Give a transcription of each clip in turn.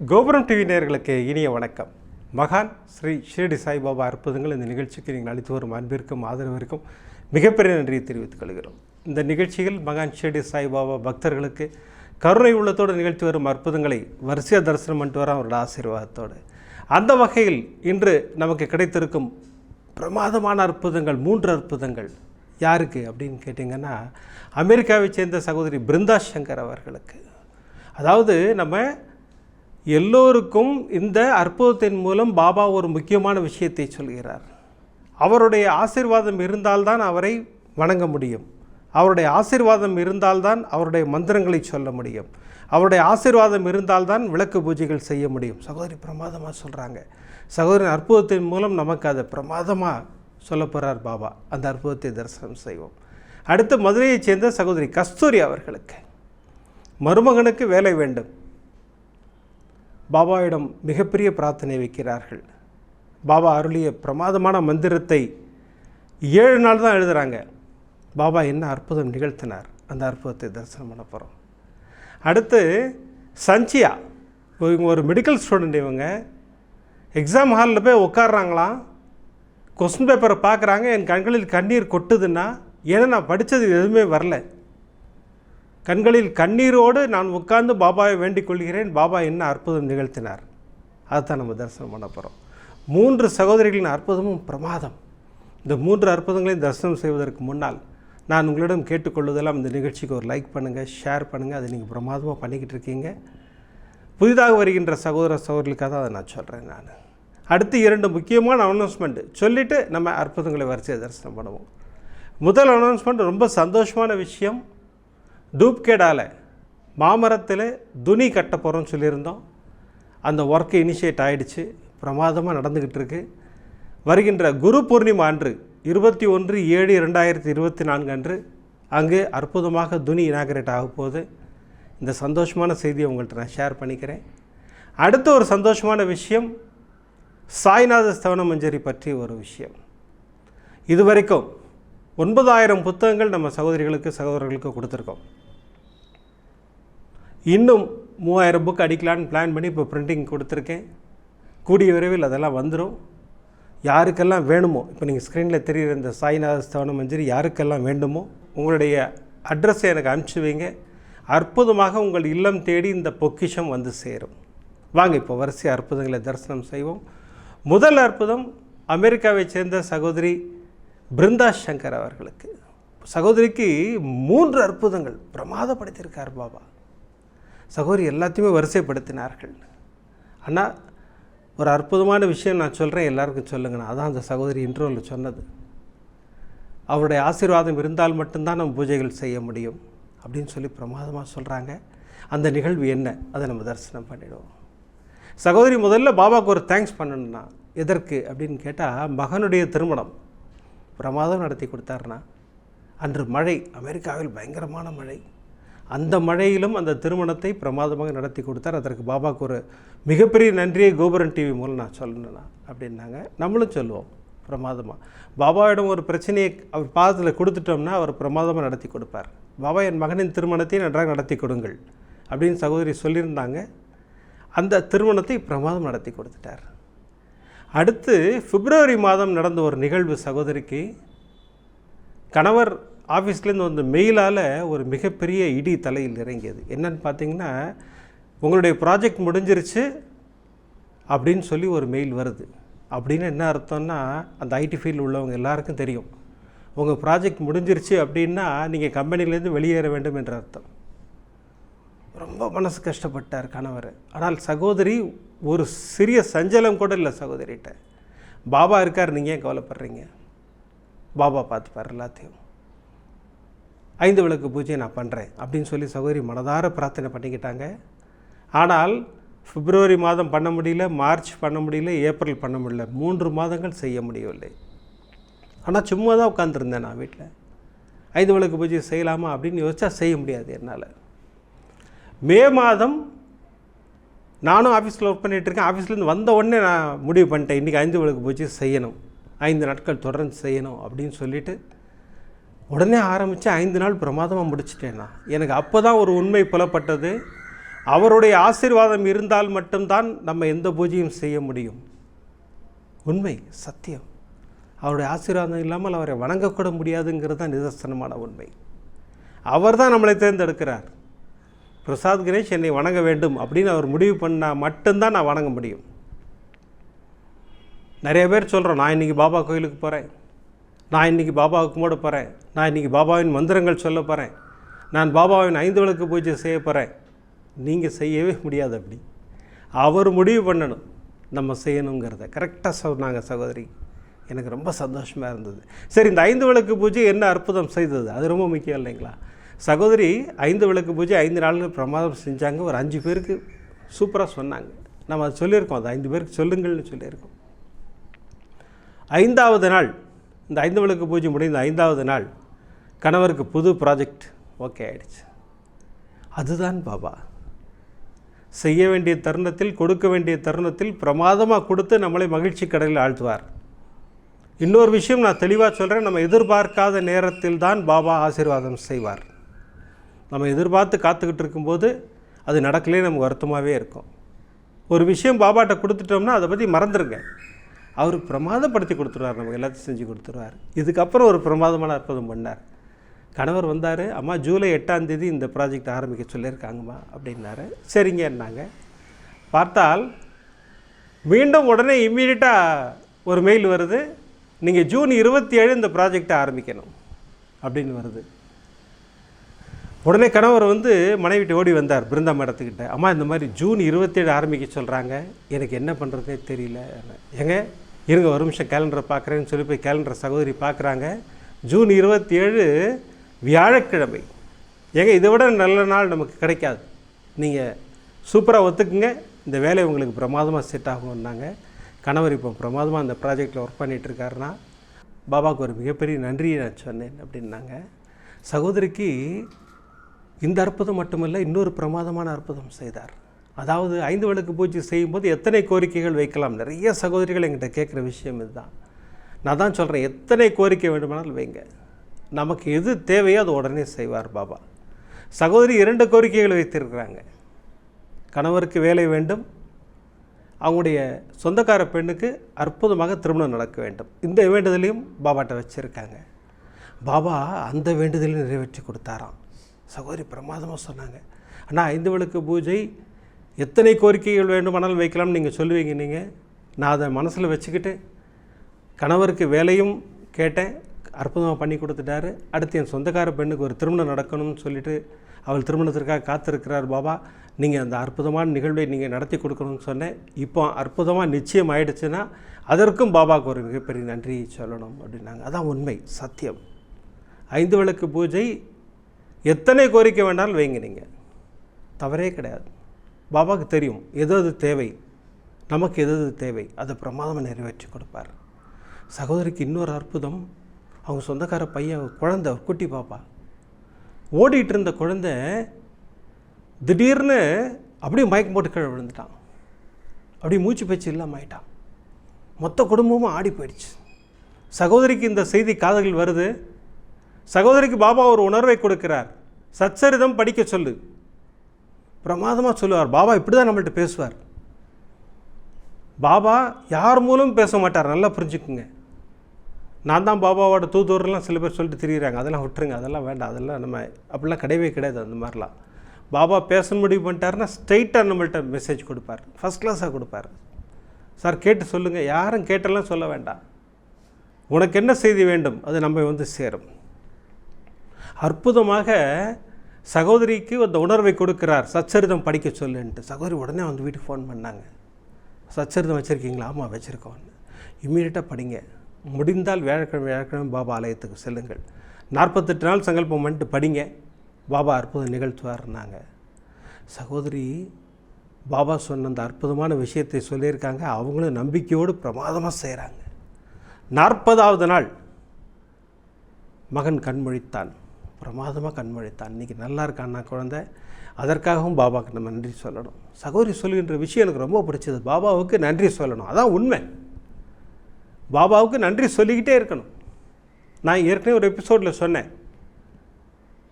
கோபுரம் டிவி நேயர்களுக்கு இனிய வணக்கம். மகான் ஸ்ரீ ஷிரடி சாய்பாபா அற்புதங்கள் இந்த நிகழ்ச்சிக்கு நீங்கள் அளித்து வரும் அன்பிற்கும் ஆதரவிற்கும் மிகப்பெரிய நன்றியை தெரிவித்துக் கொள்கிறோம். இந்த நிகழ்ச்சியில் மகான் ஷிரடி சாய்பாபா பக்தர்களுக்கு கருணை உள்ளத்தோடு நிகழ்த்தி வரும் அற்புதங்களை வரிசையாக தரிசனம் பண்ணிட்டு வர அவரோட ஆசீர்வாதத்தோடு. அந்த வகையில் இன்று நமக்கு கிடைத்திருக்கும் பிரமாதமான அற்புதங்கள் 3 அற்புதங்கள் யாருக்கு அப்படின்னு கேட்டிங்கன்னா, அமெரிக்காவை சேர்ந்த சகோதரி பிருந்தா சங்கர் அவர்களுக்கு. அதாவது நம்ம எல்லோருக்கும் இந்த அற்புதத்தின் மூலம் பாபா ஒரு முக்கியமான விஷயத்தை சொல்கிறார். அவருடைய ஆசீர்வாதம் இருந்தால்தான் அவரை வணங்க முடியும். அவருடைய ஆசீர்வாதம் இருந்தால்தான் அவருடைய மந்திரங்களை சொல்ல முடியும். அவருடைய ஆசீர்வாதம் இருந்தால்தான் விளக்கு பூஜைகள் செய்ய முடியும். சகோதரி பிரமாதமாக சொல்கிறாங்க. சகோதரி அற்புதத்தின் மூலம் நமக்கு அதை பிரமாதமாக சொல்ல போகிறார் பாபா. அந்த அற்புதத்தை தரிசனம் செய்வோம். அடுத்து மதுரையைச் சேர்ந்த சகோதரி கஸ்தூரி அவர்களுக்கு மருமகனுக்கு வேலை வேண்டும். பாபாவிடம் மிகப்பெரிய பிரார்த்தனை வைக்கிறார்கள். பாபா அருளிய பிரமாதமான மந்திரத்தை 7 நாள் தான் எழுதுகிறாங்க. பாபா என்ன அற்புதம் நிகழ்த்தினார், அந்த அற்புதத்தை தரிசனம் பண்ண போகிறோம். அடுத்து சஞ்சியா, இவங்க ஒரு மெடிக்கல் ஸ்டூடெண்ட். இவங்க எக்ஸாம் ஹாலில் போய் உட்காடுறாங்களாம். கொஸ்டின் பேப்பரை பார்க்குறாங்க. என் கண்களில் கண்ணீர் கொட்டுதுன்னா, ஏன்னா நான் படித்தது எதுவுமே வரல. கண்களில் கண்ணீரோடு நான் உட்கார்ந்து பாபாவை வேண்டிக் கொள்கிறேன். பாபா என்ன அற்புதம் நிகழ்த்தினார், அதுதான் நம்ம தரிசனம் பண்ண போகிறோம். 3 சகோதரிகளின் அற்புதமும் பிரமாதம். இந்த 3 அற்புதங்களையும் தரிசனம் செய்வதற்கு முன்னால் நான் உங்களிடம் கேட்டுக்கொள்வதெல்லாம் இந்த நிகழ்ச்சிக்கு ஒரு லைக் பண்ணுங்கள், ஷேர் பண்ணுங்கள். அதை நீங்கள் பிரமாதமாக பண்ணிக்கிட்டு இருக்கீங்க. புதிதாக வருகின்ற சகோதர சகோதரிகளுக்காக தான் அதை நான் சொல்கிறேன். நான் அடுத்து 2 முக்கியமான அனௌன்ஸ்மெண்ட்டு சொல்லிவிட்டு நம்ம அற்புதங்களை வரிசையை தரிசனம் பண்ணுவோம். முதல் அனௌன்ஸ்மெண்ட் ரொம்ப சந்தோஷமான விஷயம். டூப்கேடால் மாமரத்தில் துணி கட்ட போகிறோன்னு சொல்லியிருந்தோம். அந்த ஒர்க்கு இனிஷியேட் ஆகிடுச்சு. பிரமாதமாக நடந்துக்கிட்டு இருக்கு. வருகின்ற குரு பூர்ணிமா அன்று 21/7/2024 அன்று அங்கு அற்புதமாக துணி இனாகரேட் ஆக போகுது. இந்த சந்தோஷமான செய்தியை உங்கள்கிட்ட நான் ஷேர் பண்ணிக்கிறேன். அடுத்த ஒரு சந்தோஷமான விஷயம், சாய்நாத ஸ்தவன மஞ்சரி பற்றி ஒரு விஷயம். இதுவரைக்கும் 9000 புத்தகங்கள் நம்ம சகோதரர்களுக்கு கொடுத்துருக்கோம். இன்னும் 3000 புக் அடிக்கலான்னு பிளான் பண்ணி இப்போ பிரிண்டிங் கொடுத்துருக்கேன். கூடிய விரைவில் அதெல்லாம் வந்துடும். யாருக்கெல்லாம் வேணுமோ, இப்போ நீங்கள் ஸ்க்ரீனில் தெரிகிற இந்த சாய்நாத ஸ்தவன மஞ்சரி யாருக்கெல்லாம் வேண்டுமோ உங்களுடைய அட்ரஸை எனக்கு அனுப்பிச்சி வைங்க. அற்புதமாக உங்கள் இல்லம் தேடி இந்த பொக்கிஷம் வந்து சேரும். வாங்க இப்போ வரிசை அற்புதங்களை தரிசனம் செய்வோம். முதல் அற்புதம் அமெரிக்காவை சேர்ந்த சகோதரி பிருந்தா சங்கர் அவர்களுக்கு. சகோதரிக்கு 3 அற்புதங்கள் பிரமாதப்படுத்தியிருக்கார் பாபா. சகோதரி எல்லாத்தையுமே வரிசைப்படுத்தினார்கள். ஆனால் ஒரு அற்புதமான விஷயம் நான் சொல்கிறேன், எல்லாருக்கும் சொல்லுங்கண்ணா. அதான் அந்த சகோதரி இன்ட்ரோவில் சொன்னது. அவருடைய ஆசீர்வாதம் இருந்தால் மட்டும்தான் நம்ம பூஜைகள் செய்ய முடியும் அப்படின்னு சொல்லி பிரமாதமாக சொல்கிறாங்க. அந்த நிகழ்வு என்ன, அதை நம்ம தரிசனம் பண்ணிவிடுவோம். சகோதரி முதல்ல பாபாவுக்கு ஒரு தேங்க்ஸ் பண்ணணும்னா எதற்கு அப்படின்னு கேட்டால், மகனுடைய திருமணம் பிரமாதம் நடத்தி கொடுத்தாருனா. அன்று மழை, அமெரிக்காவில் பயங்கரமான மழை. அந்த மழையிலும் அந்த திருமணத்தை பிரமாதமாக நடத்தி கொடுத்தார். அதற்கு பாபாவுக்கு ஒரு மிகப்பெரிய நன்றியை கோபுரம் டிவி மூலம் நான் சொல்லணும்னா அப்படின்னாங்க. நம்மளும் சொல்லுவோம் பிரமாதமாக. பாபாவிடம் ஒரு பிரச்சனையை அவர் பாதத்தில் கொடுத்துட்டோம்னா அவர் பிரமாதமாக நடத்தி கொடுப்பார். பாபா என் மகனின் திருமணத்தை நன்றாக நடத்தி கொடுங்கள் அப்படின்னு சகோதரி சொல்லியிருந்தாங்க. அந்த திருமணத்தை பிரமாதம் நடத்தி கொடுத்துட்டார். அடுத்து பிப்ரவரி மாதம் நடந்த ஒரு நிகழ்வு. சகோதரிக்கு கணவர் ஆஃபீஸ்லேருந்து வந்த மெயிலால் ஒரு மிகப்பெரிய இடி தலையில் இறங்கியது. என்னன்னு பார்த்தீங்கன்னா, உங்களுடைய ப்ராஜெக்ட் முடிஞ்சிருச்சு அப்படின்னு சொல்லி ஒரு மெயில் வருது. அப்படின்னு என்ன அர்த்தம்னா, அந்த ஐடி ஃபீல்டு உள்ளவங்க எல்லாருக்கும் தெரியும், உங்கள் ப்ராஜெக்ட் முடிஞ்சிருச்சு அப்படின்னா நீங்கள் கம்பெனிலேருந்து வெளியேற வேண்டும் என்ற அர்த்தம். ரொம்ப மனசு கஷ்டப்பட்டார் கணவர். ஆனால் சகோதரி ஒரு சிறிய சஞ்சலம் கூட இல்லை சகோதரிகிட்ட. பாபா இருக்கார், நீங்கள் ஏன் கவலைப்படுறீங்க, பாபா பார்த்துப்பார் எல்லாத்தையும், 5 விளக்கு பூஜையை நான் பண்ணுறேன் அப்படின்னு சொல்லி சகோதரி மனதார பிரார்த்தனை பண்ணிக்கிட்டாங்க. ஆனால் பிப்ரவரி மாதம் பண்ண முடியல, மார்ச் பண்ண முடியல, ஏப்ரல் பண்ண முடியல, 3 மாதங்கள் செய்ய முடியவில்லை. ஆனால் சும்மா தான் உட்காந்துருந்தேன் நான் வீட்டில். 5 விளக்கு பூஜை செய்யலாமா அப்படின்னு யோசிச்சா செய்ய முடியாது என்னால். மே மாதம் நானும் ஆஃபீஸில் ஒர்க் பண்ணிகிட்ருக்கேன். ஆஃபீஸ்லேருந்து வந்த உடனே நான் முடிவு பண்ணிட்டேன், இன்றைக்கி 5 விளக்கு பூஜை செய்யணும், 5 நாட்கள் தொடர்ந்து செய்யணும் அப்படின்னு சொல்லிவிட்டு உடனே ஆரம்பித்து 5 நாள் பிரமாதமாக முடிச்சிட்டேன் நான். எனக்கு அப்போ தான் ஒரு உண்மை புலப்பட்டது. அவருடைய ஆசீர்வாதம் இருந்தால் மட்டும்தான் நம்ம எந்த பூஜையும் செய்ய முடியும். உண்மை, சத்தியம். அவருடைய ஆசீர்வாதம் இல்லாமல் அவரை வணங்கக்கூட முடியாதுங்கிறது தான் நிதர்சனமான உண்மை. அவர் தான் நம்மளை தேர்ந்தெடுக்கிறார். பிரசாத் கணேஷ் என்னை வணங்க வேண்டும் அப்படின்னு அவர் முடிவு பண்ணால் மட்டும்தான் நான் வணங்க முடியும். நிறைய பேர் சொல்கிறோம், நான் இன்றைக்கி பாபா கோயிலுக்கு போகிறேன், நான் இன்றைக்கி பாபாவை கும்பிட போகிறேன், நான் இன்றைக்கி பாபாவின் மந்திரங்கள் சொல்ல போகிறேன், நான் பாபாவின் 5 விளக்கு பூஜை செய்ய போகிறேன். நீங்கள் செய்யவே முடியாது. அப்படி அவர் முடிவு பண்ணணும் நம்ம செய்யணுங்கிறத. கரெக்டாக சொன்னாங்க சகோதரி. எனக்கு ரொம்ப சந்தோஷமாக இருந்தது. சரி, இந்த 5 விளக்கு பூஜை என்ன அற்புதம் செய்தது? அது ரொம்ப முக்கியம் இல்லைங்களா? சகோதரி 5 விளக்கு பூஜை 5 நாள்கள் பிரமாதம் செஞ்சாங்க. ஒரு 5 பேருக்கு சூப்பராக சொன்னாங்க. நம்ம அது சொல்லியிருக்கோம், அது 5 பேருக்கு சொல்லுங்கள்னு சொல்லியிருக்கோம். 5வது நாள், இந்த 5 விளக்கு பூஜை முடிந்த 5வது நாள் கணவருக்கு புது ப்ராஜெக்ட் ஓகே ஆகிடுச்சு. அதுதான் பாபா செய்ய வேண்டிய தருணத்தில், கொடுக்க வேண்டிய தருணத்தில் பிரமாதமாக கொடுத்து நம்மளை மகிழ்ச்சி கடலில் ஆழ்த்துவார். இன்னொரு விஷயம் நான் தெளிவாக சொல்கிறேன், நம்ம எதிர்பார்க்காத நேரத்தில் தான் பாபா ஆசீர்வாதம் செய்வார். நம்ம எதிர்பார்த்து காத்துக்கிட்டு இருக்கும்போது அது நடக்கலே நமக்கு வருத்தமாகவே இருக்கும். ஒரு விஷயம் பாபாட்ட கொடுத்துட்டோம்னா அதை பற்றி மறந்துடுங்க. அவர் பிரமாதப்படுத்தி கொடுத்துருவார், நமக்கு எல்லாத்தையும் செஞ்சு கொடுத்துருவார். இதுக்கப்புறம் ஒரு பிரமாதமான அற்புதம் பண்ணார். கணவர் வந்தார், அம்மா ஜூலை 8ஆம் தேதி இந்த ப்ராஜெக்ட் ஆரம்பிக்க சொல்லியிருக்காங்கம்மா அப்படின்னாரு. சரிங்கன்னாங்க. பார்த்தால் மீண்டும் உடனே இம்மீடியட்டாக ஒரு மெயில் வருது, நீங்கள் ஜூன் 27 இந்த ப்ராஜெக்டை ஆரம்பிக்கணும் அப்படின்னு வருது. உடனே கணவர் வந்து மனைவிட்டு ஓடி வந்தார் பிருந்தா மேடத்துக்கிட்ட. அம்மா இந்த மாதிரி ஜூன் 27 ஆரம்பிக்க சொல்கிறாங்க, எனக்கு என்ன பண்ணுறதே தெரியல. ஏங்க இருங்க ஒரு நிமிஷம் கேலண்டரை பார்க்குறேன்னு சொல்லி போய் கேலண்டரை சகோதரி பார்க்குறாங்க. ஜூன் 27 வியாழக்கிழமை. ஏங்க இதை விட நல்ல நாள் நமக்கு கிடைக்காது, நீங்கள் சூப்பராக ஒத்துக்குங்க, இந்த வேலை உங்களுக்கு பிரமாதமாக செட் ஆகும்னாங்க. கணவர் இப்போ பிரமாதமாக அந்த ப்ராஜெக்டில் ஒர்க் பண்ணிகிட்ருக்காருன்னா பாபாவுக்கு ஒரு மிகப்பெரிய நன்றியை நான் சொன்னேன் அப்படின்னாங்க. சகோதரிக்கு இந்த அற்புதம் மட்டுமல்ல, இன்னொரு பிரமாதமான அற்புதம் செய்தார். அதாவது 5 விளக்கு பூஜை செய்யும்போது எத்தனை கோரிக்கைகள் வைக்கலாம்? நிறைய சகோதரிகள் என்கிட்ட கேட்குற விஷயம் இதுதான். நான் தான் சொல்கிறேன், எத்தனை கோரிக்கை வேண்டுமானாலும் வைங்க, நமக்கு எது தேவையோ அது உடனே செய்வார் பாபா. சகோதரி 2 கோரிக்கைகள் வைத்திருக்கிறாங்க. கணவருக்கு வேலை வேண்டும், அவங்களுடைய சொந்தக்கார பெண்ணுக்கு அற்புதமாக திருமணம் நடக்க வேண்டும். இந்த வேண்டுதலையும் பாபாட்ட வச்சுருக்காங்க. பாபா அந்த வேண்டுதலையும் நிறைவேற்றி கொடுத்தாராம். சகோதரி பிரமாதமாக சொன்னாங்க, அண்ணா 5 விளக்கு பூஜை எத்தனை கோரிக்கைகள் வேண்டுமானாலும் வைக்கலாம்னு நீங்கள் சொல்லுவீங்க. நீங்கள் நான் அதை மனசில் வச்சுக்கிட்டு கணவருக்கு வேலையும் கேட்டேன், அற்புதமாக பண்ணி கொடுத்துட்டாரு. அடுத்து என் சொந்தக்கார பெண்ணுக்கு ஒரு திருமணம் நடக்கணும்னு சொல்லிவிட்டு அவள் திருமணத்திற்காக காத்திருக்கிறார் பாபா. நீங்கள் அந்த அற்புதமான நிகழ்வை நீங்கள் நடத்தி கொடுக்கணும்னு சொன்னேன். இப்போ அற்புதமாக நிச்சயம் ஆகிடுச்சுன்னா அதற்கும் பாபாவுக்கு ஒரு மிகப்பெரிய நன்றி சொல்லணும் அப்படின்னாங்க. அதான் உண்மை, சத்தியம். 5 விளக்கு பூஜை எத்தனை கோரிக்கை வேண்டாலும் வைங்க, நீங்கள் தவறே கிடையாது. பாபாவுக்கு தெரியும் எது தேவை, நமக்கு எது தேவை, அதை பிரமாதமாக நிறைவேற்றி கொடுப்பார். சகோதரிக்கு இன்னொரு அற்புதம், அவங்க சொந்தக்கார பையன் குழந்தை, ஒரு குட்டி பாப்பா ஓடிட்டு இருந்த குழந்தை திடீர்னு அப்படியே மயக்கம் போட்டு கீழே விழுந்துட்டான். அப்படியே மூச்சு பேச்சு இல்லாமல் ஆயிட்டான். மொத்த குடும்பமும் ஆடி போயிடுச்சு. சகோதரிக்கு இந்த செய்தி காதுகள் வருது. சகோதரிக்கு பாபா ஒரு உணர்வை கொடுக்கிறார், சச்சரிதம் படிக்க சொல்லு. பிரமாதமாக சொல்லுவார் பாபா. இப்படி தான் நம்மள்ட்ட பேசுவார் பாபா. யார் மூலமும் பேச மாட்டார், நல்லா புரிஞ்சுக்குங்க. நான் தான் பாபாவோட தூதுவரெலாம் சில பேர் சொல்லிட்டு திரியிறாங்க, அதெல்லாம் விட்டுருங்க, அதெல்லாம் வேண்டாம், அதெல்லாம் நம்ம அப்படிலாம் கிடையவே கிடையாது. அந்த மாதிரிலாம் பாபா பேச முடிவு பண்ணிட்டாருன்னா ஸ்ட்ரைட்டாக நம்மள்ட்ட மெசேஜ் கொடுப்பார், ஃபஸ்ட் கிளாஸாக கொடுப்பார். சார் கேட்டு சொல்லுங்கள், யாரும் கேட்டெல்லாம் சொல்ல வேண்டாம், உனக்கு என்ன செய்தி வேண்டும் அது நம்ம வந்து சேரும். அற்புதமாக சகோதரிக்கு அந்த உணர்வை கொடுக்கிறார், சச்சரிதம் படிக்க சொல்லுன்ட்டு. சகோதரி உடனே வந்து வீட்டுக்கு ஃபோன் பண்ணாங்க, சச்சரிதம் வச்சுருக்கீங்களா? ஆமாம் வச்சுருக்கோம். இம்மீடியட்டாக படிங்க, முடிந்தால் வியாழக்கிழமை பாபா ஆலயத்துக்கு செல்லுங்கள், 48 நாள் சங்கல்பம் பண்ணிட்டு படிங்க, பாபா அற்புதம் நிகழ்த்துவார்னாங்க. சகோதரி பாபா சொன்ன அந்த அற்புதமான விஷயத்தை சொல்லியிருக்காங்க. அவங்களும் நம்பிக்கையோடு பிரமாதமாக செய்கிறாங்க. 40வது நாள் மகன் கண்மொழித்தான், பிரமாதமாக கண்மொழித்தான். இன்றைக்கி நல்லா இருக்கான்னா குழந்தை. அதற்காகவும் பாபாவுக்கு நம்ம நன்றி சொல்லணும். சகோதரி சொல்கின்ற விஷயம் எனக்கு ரொம்ப பிடிச்சது, பாபாவுக்கு நன்றி சொல்லணும். அதான் உண்மை, பாபாவுக்கு நன்றி சொல்லிக்கிட்டே இருக்கணும். நான் ஏற்கனவே ஒரு எபிசோடில் சொன்னேன்,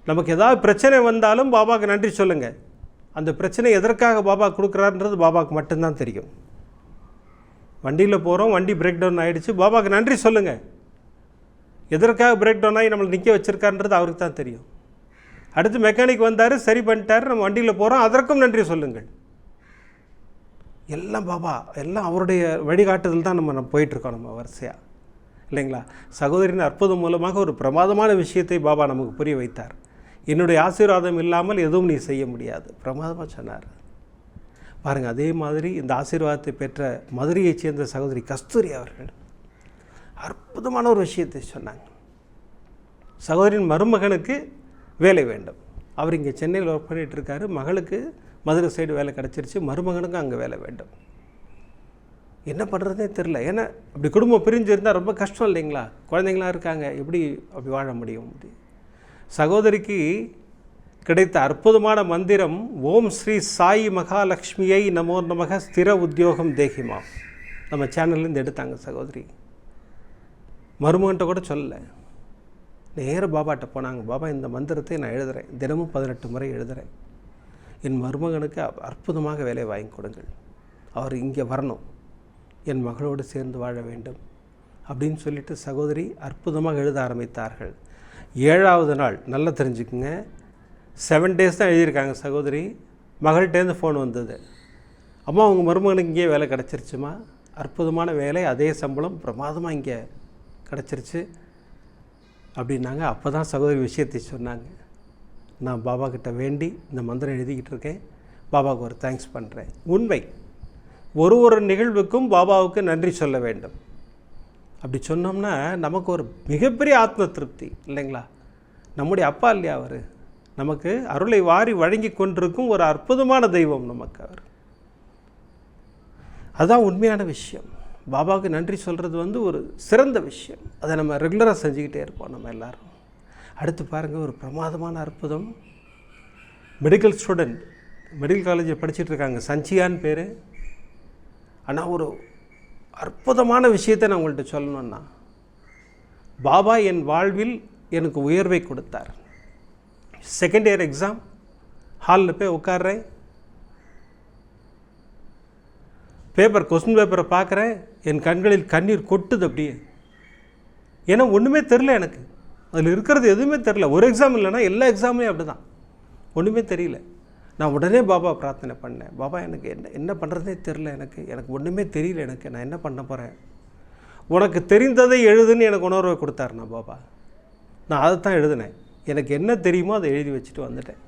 நமக்கு ஏதாவது பிரச்சனை வந்தாலும் பாபாவுக்கு நன்றி சொல்லுங்கள், அந்த பிரச்சனை எதற்காக பாபா கொடுக்குறாருன்றது பாபாவுக்கு மட்டும்தான் தெரியும். வண்டியில் போகிறோம், வண்டி பிரேக் டவுன் ஆகிடுச்சு, பாபாவுக்கு நன்றி சொல்லுங்கள். எதற்காக பிரேக் டவுன் ஆகி நம்மளை நிற்க வச்சுருக்காருன்றது அவருக்கு தான் தெரியும். அடுத்து மெக்கானிக் வந்தார், சரி பண்ணிட்டார், நம்ம வண்டியில் போகிறோம், அதற்கும் நன்றி சொல்லுங்கள். எல்லாம் பாபா, எல்லாம் அவருடைய வழிகாட்டுதல் தான் நம்ம போயிட்டுருக்கோம் நம்ம வரிசையாக, இல்லைங்களா? சகோதரின் அற்புதம் மூலமாக ஒரு பிரமாதமான விஷயத்தை பாபா நமக்கு புரிய வைத்தார். என்னுடைய ஆசீர்வாதம் இல்லாமல் எதுவும் நீ செய்ய முடியாது, பிரமாதமாக சொன்னார். பாருங்கள், அதே மாதிரி இந்த ஆசீர்வாதத்தை பெற்ற மதுரையைச் சேர்ந்த சகோதரி கஸ்தூரி அவர்கள் அற்புதமான ஒரு விஷயத்தை சொன்னாங்க. சகோதரின் மருமகனுக்கு வேலை வேண்டும். அவர் இங்கே சென்னையில் ஒர்க் பண்ணிகிட்டு இருக்காரு. மகளுக்கு மதுரை சைடு வேலை கிடச்சிருச்சு, மருமகனுக்கும் அங்கே வேலை வேண்டும். என்ன பண்ணுறதுனே தெரில. ஏன்னா அப்படி குடும்பம் பிரிஞ்சு இருந்தால் ரொம்ப கஷ்டம் இல்லைங்களா? குழந்தைங்களாம் இருக்காங்க, எப்படி அப்படி வாழ முடியும்? சகோதரிக்கு கிடைத்த அற்புதமான மந்திரம் ஓம் ஸ்ரீ சாயி மகாலட்சுமியை நமோ நமக ஸ்திர உத்தியோகம் தேகிமா. நம்ம சேனல்லேருந்து எடுத்தாங்க சகோதரி. மருமகன்ட்ட கூட சொல்லலை, நேராக பாபாட்ட போனாங்க. பாபா, இந்த மந்திரத்தை நான் எழுதுகிறேன், தினமும் 18 முறை எழுதுகிறேன். என் மருமகனுக்கு அற்புதமாக வேலை வாங்கி கொடுங்கள், அவர் இங்கே வரணும், என் மகளோடு சேர்ந்து வாழ வேண்டும் அப்படின்னு சொல்லிட்டு சகோதரி அற்புதமாக எழுத ஆரம்பித்தார்கள். 7வது நாள், நல்லா தெரிஞ்சுக்குங்க, 7 days தான் எழுதியிருக்காங்க சகோதரி. மகள்கிட்டேருந்து ஃபோன் வந்தது, அம்மா உங்கள் மருமகனுக்கு இங்கேயே வேலை கிடச்சிருச்சுமா, அற்புதமான வேலை, அதே சம்பளம், பிரமாதமாக இங்கே கிடச்சிருச்சு அப்படின்னாங்க. அப்போ தான் சகோதரி விஷயத்தை சொன்னாங்க. நான் பாபா கிட்ட வேண்டி இந்த மந்திரம் எழுதிக்கிட்டு இருக்கேன், பாபாவுக்கு ஒரு தேங்க்ஸ் பண்ணுறேன். உண்மை, ஒரு நிகழ்வுக்கும் பாபாவுக்கு நன்றி சொல்ல வேண்டும். அப்படி சொன்னோம்னா நமக்கு ஒரு மிகப்பெரிய ஆத்ம திருப்தி இல்லைங்களா? நம்முடைய அப்பா இல்லையா அவர்? நமக்கு அருளை வாரி வழங்கி கொண்டிருக்கும் ஒரு அற்புதமான தெய்வம் நமக்கு அவர். அதுதான் உண்மையான விஷயம். பாபாவுக்கு நன்றி சொல்கிறது ஒரு சிறந்த விஷயம். அதை நம்ம ரெகுலராக செஞ்சுக்கிட்டே இருப்போம் நம்ம எல்லோரும். அடுத்து பாருங்கள், ஒரு பிரமாதமான அற்புதம். மெடிக்கல் ஸ்டூடெண்ட், மெடிக்கல் காலேஜில் படிச்சுட்டு இருக்காங்க, சஞ்சியான்னு பேர். ஆனால் ஒரு அற்புதமான விஷயத்தை நான் உங்கள்கிட்ட சொல்லணுன்னா, பாபா என் வாழ்வில் எனக்கு உயர்வை கொடுத்தார். செகண்ட் இயர் எக்ஸாம் ஹாலில் போய் உட்கார்றேன், கொஸ்டின் பேப்பரை பார்க்குறேன், என் கண்களில் கண்ணீர் கொட்டுது அப்படியே. ஏன்னா ஒன்றுமே தெரில எனக்கு, அதில் இருக்கிறது எதுவுமே தெரில. ஒரு எக்ஸாம் இல்லைன்னா எல்லா எக்ஸாம்லேயும் அப்படி தான், ஒன்றுமே தெரியல. நான் உடனே பாபா பிரார்த்தனை பண்ணேன், பாபா எனக்கு என்ன பண்ணுறதே தெரில, எனக்கு ஒன்றுமே தெரியல, நான் என்ன பண்ண போகிறேன், உனக்கு தெரிந்ததை எழுதுன்னு எனக்கு உணர்வை கொடுத்தாரு நான் பாபா. நான் அதை தான் எழுதினேன், எனக்கு என்ன தெரியுமோ அதை எழுதி வச்சுட்டு வந்துட்டேன்.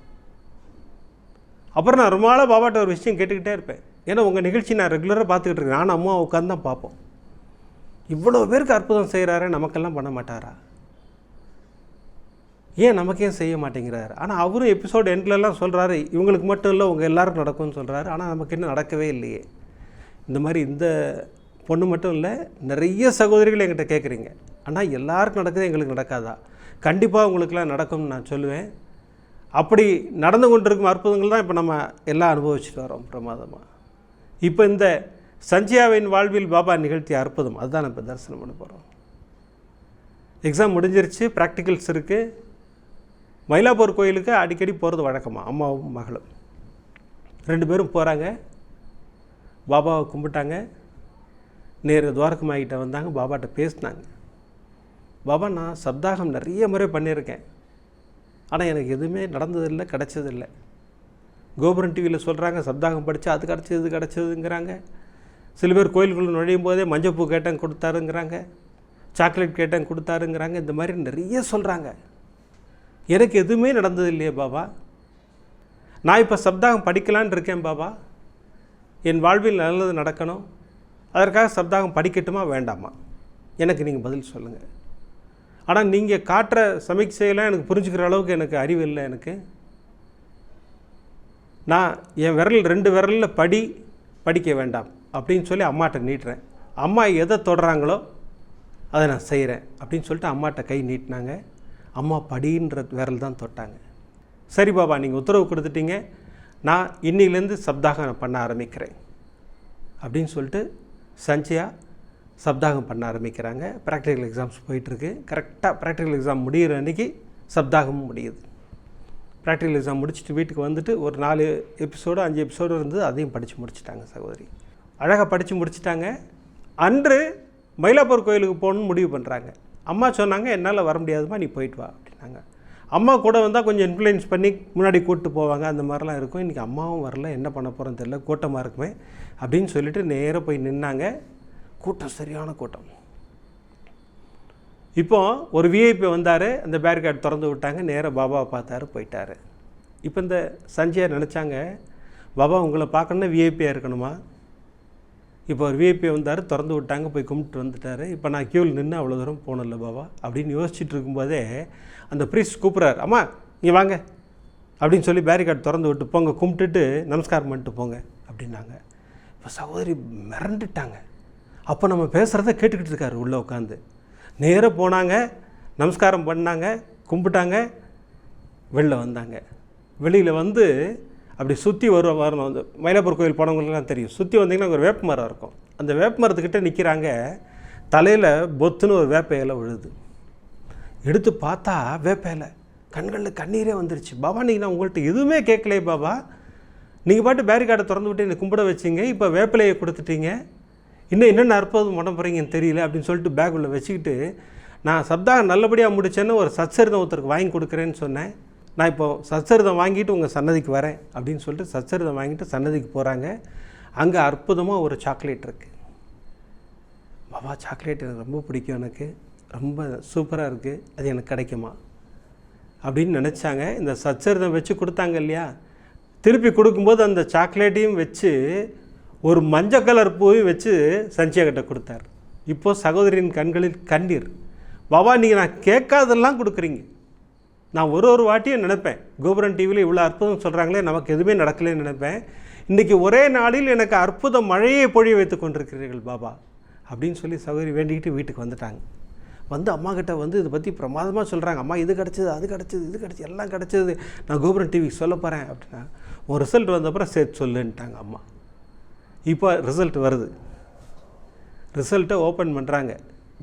அப்புறம் நான் ரொம்ப நாளாக பாபாட்ட ஒரு விஷயம் கேட்டுக்கிட்டே இருப்பேன். ஏன்னா உங்கள் நிகழ்ச்சி நான் ரெகுலராக பார்த்துக்கிட்டு இருக்கேன், நானும் அம்மா உட்காந்து தான் பார்ப்போம். இவ்வளோ பேருக்கு அற்புதம் செய்கிறாரு, நமக்கெல்லாம் பண்ண மாட்டாரா? ஏன் நமக்கே செய்ய மாட்டேங்கிறாரு? ஆனால் அவரும் எபிசோடு எண்ட்லலாம் சொல்கிறாரு, இவங்களுக்கு மட்டும் இல்லை உங்கள் எல்லாருக்கும் நடக்கும்னு சொல்கிறாரு. ஆனால் நமக்கு இன்னும் நடக்கவே இல்லையே. இந்த மாதிரி இந்த பொண்ணு மட்டும் இல்லை, நிறைய சகோதரிகள் என்கிட்ட கேட்குறீங்க, ஆனால் எல்லாருக்கும் நடக்குது, எங்களுக்கு நடக்காதா? கண்டிப்பாக உங்களுக்கெல்லாம் நடக்கும்னு நான் சொல்லுவேன். அப்படி நடந்து கொண்டிருக்கும் அற்புதங்கள் தான் இப்போ நம்ம எல்லாம் அனுபவிச்சுட்டு வரோம் பிரமாதமாக. இப்போ இந்த சஞ்சியாவின் வாழ்வில் பாபா நிகழ்த்திய அற்புதம் அதுதான் நம்ம தரிசனம் பண்ண போகிறோம். எக்ஸாம் முடிஞ்சிருச்சு, ப்ராக்டிகல்ஸ் இருக்குது. மயிலாப்பூர் கோயிலுக்கு அடிக்கடி போகிறது வழக்கமாக, அம்மாவும் மகளும் 2 பேரும் போகிறாங்க. பாபாவை கும்பிட்டாங்க, நேரு துவாரகமாகிட்ட வந்தாங்க, பாபாட்ட பேசினாங்க. பாபா, நான் சப்தாகம் நிறைய முறை பண்ணியிருக்கேன், ஆனால் எனக்கு எதுவுமே நடந்ததில்லை, கிடச்சதில்லை. கோபுரம் டிவியில் சொல்கிறாங்க சப்தாகம் படித்தா அது கிடச்சது இது கிடச்சதுங்கிறாங்க. சில பேர் கோயிலுக்குள்ளே நுழையும் போதே மஞ்சப்பூ கேட்டேன் கொடுத்தாருங்கிறாங்க, சாக்லேட் கேட்டேன் கொடுத்தாருங்கிறாங்க. இந்த மாதிரி நிறைய சொல்கிறாங்க. எனக்கு எதுவுமே நடந்தது இல்லையே பாபா. நான் இப்போ சப்தாகம் படிக்கலான்னு இருக்கேன் பாபா, என் வாழ்வில் நல்லது நடக்கணும், அதற்காக சப்தாகம் படிக்கட்டுமா வேண்டாமா? எனக்கு நீங்கள் பதில் சொல்லுங்கள். ஆனால் நீங்கள் காட்டுற சமீட்சையெல்லாம் எனக்கு புரிஞ்சுக்கிற அளவுக்கு எனக்கு அறிவு இல்லை. நான் என் விரல் 2 விரலில் படிக்க வேண்டாம் அப்படின்னு சொல்லி அம்மாட்ட நீட்டுறேன். அம்மா எதை தொடுறாங்களோ அதை நான் செய்கிறேன் அப்படின்னு சொல்லிட்டு அம்மாட்ட கை நீட்டினாங்க. அம்மா படின்ற விரல் தான் தொட்டாங்க. சரி பாபா, நீங்கள் உத்தரவு கொடுத்துட்டீங்க, நான் இன்னிலேருந்து சப்தாகம் பண்ண ஆரம்பிக்கிறேன் அப்படின்னு சொல்லிட்டு சஞ்சியா சப்தாகம் பண்ண ஆரம்பிக்கிறாங்க. ப்ராக்டிக்கல் எக்ஸாம்ஸ் போயிட்டுருக்கு. கரெக்டாக ப்ராக்டிக்கல் எக்ஸாம் முடிகிற அன்றைக்கி சப்தாகமும் முடியுது. ப்ராக்டிக்கல் எக்ஸாம் முடிச்சுட்டு வீட்டுக்கு வந்துட்டு ஒரு 4 எபிசோடு 5 எபிசோடு இருந்தது, அதையும் படித்து முடிச்சிட்டாங்க சகோதரி. அழகாக படித்து முடிச்சிட்டாங்க. அன்று மயிலாப்பூர் கோயிலுக்கு போகணுன்னு முடிவு பண்ணுறாங்க. அம்மா சொன்னாங்க, என்னால் வர முடியாதுமா, நீ போயிட்டு வா அப்படின்னாங்க. அம்மா கூட வந்தால் கொஞ்சம் இன்ஃப்ளூயன்ஸ் பண்ணி முன்னாடி கூப்பிட்டு போவாங்க, அந்த மாதிரிலாம் இருக்கும். இன்றைக்கி அம்மாவும் வரல, என்ன பண்ண போகிறோன்னு தெரியல, கூட்டமாக இருக்குமே அப்படின்னு சொல்லிட்டு நேராக போய் நின்னாங்க. கூட்டம் சரியான கூட்டம். இப்போ ஒரு விஐபி வந்தார், அந்த பேரிகார்டு திறந்து விட்டாங்க, நேராக பாபாவை பார்த்தாரு, போயிட்டார். இப்போ இந்த சஞ்சயை நினச்சாங்க, பாபா உங்களை பார்க்கணுன்னா விஐபியாக இருக்கணுமா? இப்போ ஒரு விஐபி வந்தார், திறந்து விட்டாங்க, போய் கும்பிட்டு வந்துட்டார். இப்போ நான் கியூவில் நின்று அவ்வளோ தூரம் போனல பாபா அப்படின்னு யோசிச்சுட்டு இருக்கும்போதே அந்த ப்ரீஸ்ட் கூப்பிட்றாரு, அம்மா இங்கே வாங்க அப்படின்னு சொல்லி பேரிகார்டு திறந்து விட்டு போங்க, கும்பிட்டுட்டு நமஸ்காரம் பண்ணிட்டு போங்க அப்படின்னாங்க. இப்போ சகோதரி மிரண்டுட்டாங்க. அப்போ நம்ம பேசுகிறத கேட்டுக்கிட்டு இருக்காரு உள்ளே உட்காந்து. நேராக போனாங்க, நமஸ்காரம் பண்ணாங்க, கும்பிட்டாங்க, வெளில வந்தாங்க. வெளியில் வந்து அப்படி சுற்றி வரணும். அந்த மயிலாப்பூர் கோயில் போனவங்களுக்குலாம் தெரியும், சுற்றி வந்தீங்கன்னா ஒரு வேப்ப மரம் இருக்கும். அந்த வேப்ப மரத்துக்கிட்ட நிற்கிறாங்க. தலையில் பொத்துன்னு ஒரு வேப்ப இலை விழுது. எடுத்து பார்த்தா வேப்ப இலை, கண்களில் கண்ணீரே வந்துருச்சு. பாபா நீங்கள் நான் உங்கள்கிட்ட எதுவுமே கேட்கலையே பாபா, நீங்கள் பாட்டு பேரிகார்டை திறந்து விட்டு என்னை கும்பிட வச்சிங்க, இப்போ வேப்பிலையை கொடுத்துட்டீங்க, இன்னும் என்னென்ன அற்புதம் பண்ண போகிறீங்கன்னு தெரியல அப்படின்னு சொல்லிட்டு பேக் உள்ள வச்சுக்கிட்டு, நான் சப்தாகம் நல்லபடியாக முடித்தேன்னு ஒரு சச்சரிதம் ஒருத்தருக்கு வாங்கி கொடுக்குறேன்னு சொன்னேன், நான் இப்போது சச்சரிதம் வாங்கிட்டு உங்கள் சன்னதிக்கு வரேன் அப்படின்னு சொல்லிட்டு சச்சரிதம் வாங்கிட்டு சன்னதிக்கு போகிறாங்க. அங்கே அற்புதமாக ஒரு சாக்லேட் இருக்குது. பாபா சாக்லேட் எனக்கு ரொம்ப பிடிக்கும், எனக்கு ரொம்ப சூப்பராக இருக்குது, அது எனக்கு கிடைக்குமா அப்படின்னு நினச்சாங்க. இந்த சச்சரிதம் வச்சு கொடுத்தாங்க இல்லையா, திருப்பி கொடுக்கும்போது அந்த சாக்லேட்டையும் வச்சு ஒரு மஞ்சள் கலர் பூவையும் வச்சு சஞ்சய்கிட்ட கொடுத்தார். இப்போது சகோதரியின் கண்களில் கண்ணீர். பாபா நீங்கள் நான் கேட்காதெல்லாம் கொடுக்குறீங்க. நான் ஒரு வாட்டியும் நினைப்பேன், கோபுரம் டிவியில் இவ்வளோ அற்புதம் சொல்கிறாங்களே, நமக்கு எதுவுமே நடக்கலைன்னு நினைப்பேன். இன்றைக்கி ஒரே நாளில் எனக்கு அற்புத மழையை பொழிய வைத்து கொண்டிருக்கிறீர்கள் பாபா அப்படின்னு சொல்லி சகோதரி வேண்டிக்கிட்டு வீட்டுக்கு வந்துட்டாங்க. வந்து அம்மா கிட்ட வந்து இதை பற்றி பிரமாதமாக சொல்கிறாங்க. அம்மா இது கிடச்சிது, அது கிடச்சிது, இது கிடச்சி, எல்லாம் கிடச்சிது, நான் கோபுரம் டிவிக்கு சொல்ல போகிறேன் அப்படின்னா. ஒரு ரிசல்ட் வந்தப்பறம் சேர்த்து சொல்லுன்ட்டாங்க அம்மா. இப்போ ரிசல்ட் வருது. ரிசல்ட்டை ஓப்பன் பண்ணுறாங்க.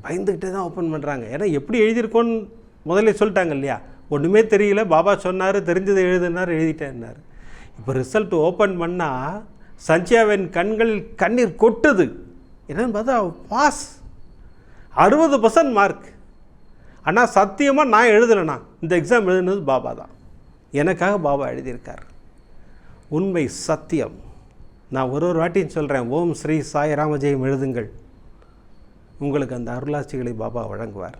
பயந்துக்கிட்டே தான் ஓப்பன் பண்ணுறாங்க. ஏன்னா எப்படி எழுதியிருக்கோன்னு முதல்ல சொல்லிட்டாங்க இல்லையா, ஒன்றுமே தெரியல, பாபா சொன்னார், தெரிஞ்சதை எழுதுனார், எழுதிட்டேன்னார். இப்போ ரிசல்ட் ஓப்பன் பண்ணால் சஞ்சயாவின் கண்களில் கண்ணீர் கொட்டுது. என்னன்னு பார்த்தா பாஸ், 60% மார்க். ஆனால் சத்தியமாக நான் எழுதலைண்ணா, இந்த எக்ஸாம் எழுதுனது பாபா தான், எனக்காக பாபா எழுதியிருக்கார். உண்மை சத்தியம். நான் ஒரு வாட்டியும் சொல்கிறேன், ஓம் ஸ்ரீ சாய் ராமஜெயம் எழுதுங்கள், உங்களுக்கு அந்த அருளாட்சிகளை பாபா வழங்குவார்.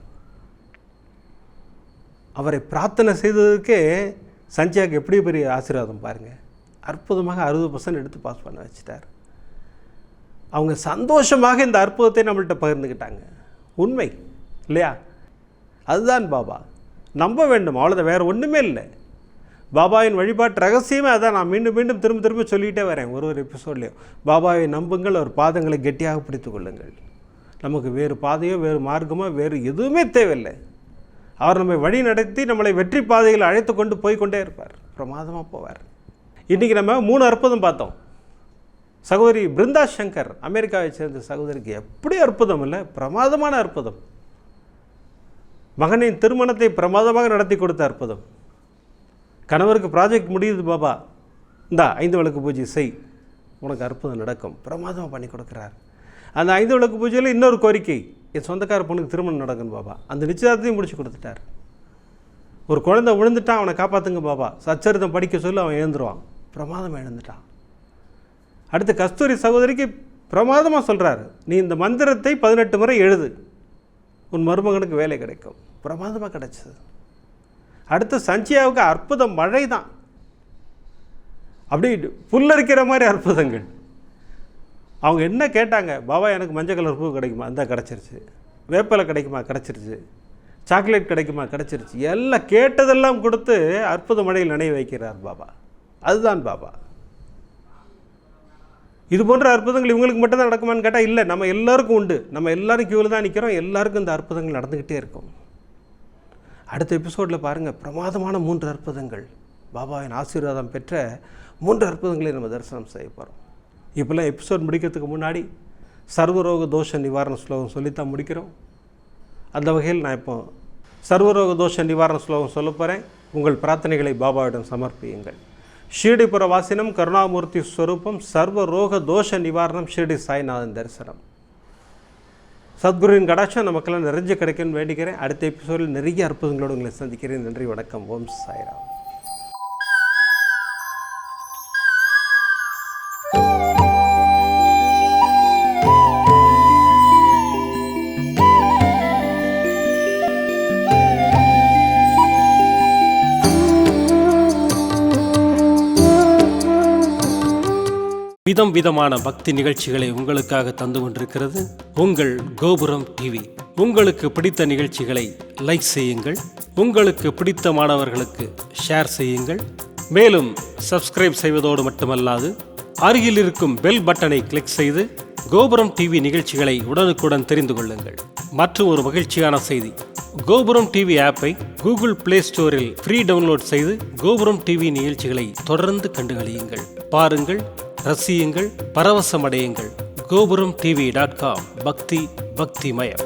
அவரை பிரார்த்தனை செய்ததற்கே சஞ்சயாவுக்கு எப்படி பெரிய ஆசீர்வாதம் பாருங்கள். அற்புதமாக 60% எடுத்து பாஸ் பண்ண வச்சுட்டார். அவங்க சந்தோஷமாக இந்த அற்புதத்தை நம்மள்கிட்ட பகிர்ந்துக்கிட்டாங்க. உண்மை இல்லையா? அதுதான் பாபா. நம்ப வேண்டும், அவ்வளோதான், வேறு ஒன்றுமே இல்லை. பாபாவின் வழிபாட்டு ரகசியமே அதான். நான் மீண்டும் மீண்டும் திரும்ப சொல்லிகிட்டே வரேன் ஒரு எபிசோட்லேயும். பாபாவை நம்புங்கள், அவர் பாதங்களை கெட்டியாக பிடித்து கொள்ளுங்கள். நமக்கு வேறு பாதையோ வேறு மார்க்கமோ வேறு எதுவுமே தேவையில்லை. அவர் நம்மை வழி நடத்தி நம்மளை வெற்றி பாதையில் அழைத்து கொண்டு போய்கொண்டே இருப்பார், பிரமாதமாக போவார். இன்றைக்கி நம்ம 3 அற்புதம் பார்த்தோம். சகோதரி பிருந்தா சங்கர், அமெரிக்காவை சேர்ந்த சகோதரிக்கு எப்படி அற்புதம் இல்லை, பிரமாதமான அற்புதம். மகனின் திருமணத்தை பிரமாதமாக நடத்தி கொடுத்த அற்புதம். கணவருக்கு ப்ராஜெக்ட் முடியுது பாபா, இந்தா 5 விளக்கு பூஜை செய், உனக்கு அற்புதம் நடக்கும், பிரமாதமாக பண்ணி கொடுக்குறார். அந்த 5 விளக்கு பூஜையில் இன்னொரு கோரிக்கை, என் சொந்தக்கார பொண்ணுக்கு திருமணம் நடக்கணும் பாபா. அந்த நிச்சயத்தையும் முடிச்சு கொடுத்துட்டார். ஒரு குழந்தை விழுந்துட்டான், அவனை காப்பாற்றுங்க பாபா, சச்சரிதம் படிக்க சொல்லி அவன் எழுந்துருவான், பிரமாதமாக எழுந்துட்டான். அடுத்து கஸ்தூரி சகோதரிக்கு பிரமாதமாக சொல்கிறார், நீ இந்த மந்திரத்தை 18 முறை எழுது, உன் மருமகனுக்கு வேலை கிடைக்கும், பிரமாதமாக கிடைச்சது. அடுத்து சஞ்சயாவுக்கு அற்புத மழை தான், அப்படி புல்லரிக்கிற மாதிரி அற்புதங்கள். அவங்க என்ன கேட்டாங்க, பாபா எனக்கு மஞ்சள் கலர் பூ கிடைக்குமா, அந்த கிடச்சிருச்சு, வேப்பலை கிடைக்குமா, கிடச்சிருச்சு, சாக்லேட் கிடைக்குமா, கிடச்சிருச்சு, எல்லாம் கேட்டதெல்லாம் கொடுத்து அற்புத மழையில் நினைவு வைக்கிறார் பாபா. அதுதான் பாபா. இது போன்ற அற்புதங்கள் இவங்களுக்கு மட்டும்தான் நடக்குமான்னு கேட்டால் இல்லை, நம்ம எல்லாருக்கும் உண்டு. நம்ம எல்லோரும் கியூவில் தான் நிற்கிறோம், எல்லாருக்கும் இந்த அற்புதங்கள் நடந்துக்கிட்டே இருக்கும். அடுத்த எபிசோடில் பாருங்கள், பிரமாதமான 3 அற்புதங்கள், பாபாவின் ஆசீர்வாதம் பெற்ற 3 அற்புதங்களை நம்ம தரிசனம் செய்ய போகிறோம். இப்போல்லாம் எபிசோட் முடிக்கிறதுக்கு முன்னாடி சர்வரோக தோஷ நிவாரண ஸ்லோகம் சொல்லித்தான் முடிக்கிறோம். அந்த வகையில் நான் இப்போ சர்வரோக தோஷ நிவாரண ஸ்லோகம் சொல்ல போகிறேன். உங்கள் பிரார்த்தனைகளை பாபாவிடம் சமர்ப்பியுங்கள். ஷீர்டிபுர வாசினம் கருணாமூர்த்தி ஸ்வரூபம் சர்வ ரோக தோஷ நிவாரணம் ஷீர்டி சாய்நாதன் தரிசனம். சத்குருவின் கடாட்சம் நமக்கெல்லாம் நிறைஞ்சு கிடைக்கும்னு வேண்டிக்கிறேன். அடுத்த எபிசோடில் நிறைய அற்புதங்களோடு உங்களை சந்திக்கிறேன். நன்றி, வணக்கம். ஓம் சாய்ராம். விதம் விதமான பக்தி நிகழ்ச்சிகளை உங்களுக்காக தந்து கொண்டிருக்கிறது உங்கள் கோபுரம் டிவி. உங்களுக்கு பிடித்த நிகழ்ச்சிகளை லைக் செய்யுங்கள், உங்களுக்கு பிடித்த மாணவர்களுக்கு ஷேர் செய்யுங்கள். மேலும் சப்ஸ்கிரைப் செய்வதோடு மட்டுமல்லாது அருகில் இருக்கும் பெல் பட்டனை கிளிக் செய்து கோபுரம் டிவி நிகழ்ச்சிகளை உடனுக்குடன் தெரிந்து கொள்ளுங்கள். மற்றும் ஒரு மகிழ்ச்சியான செய்தி, கோபுரம் டிவி ஆப்பை கூகுள் பிளே ஸ்டோரில் ஃப்ரீ டவுன்லோட் செய்து கோபுரம் டிவி நிகழ்ச்சிகளை தொடர்ந்து கண்டுகளியுங்கள். பாருங்கள், ரசியுங்கள், பரவசமடையுங்கள். gopuramtv.com. பக்தி பக்திமயம்.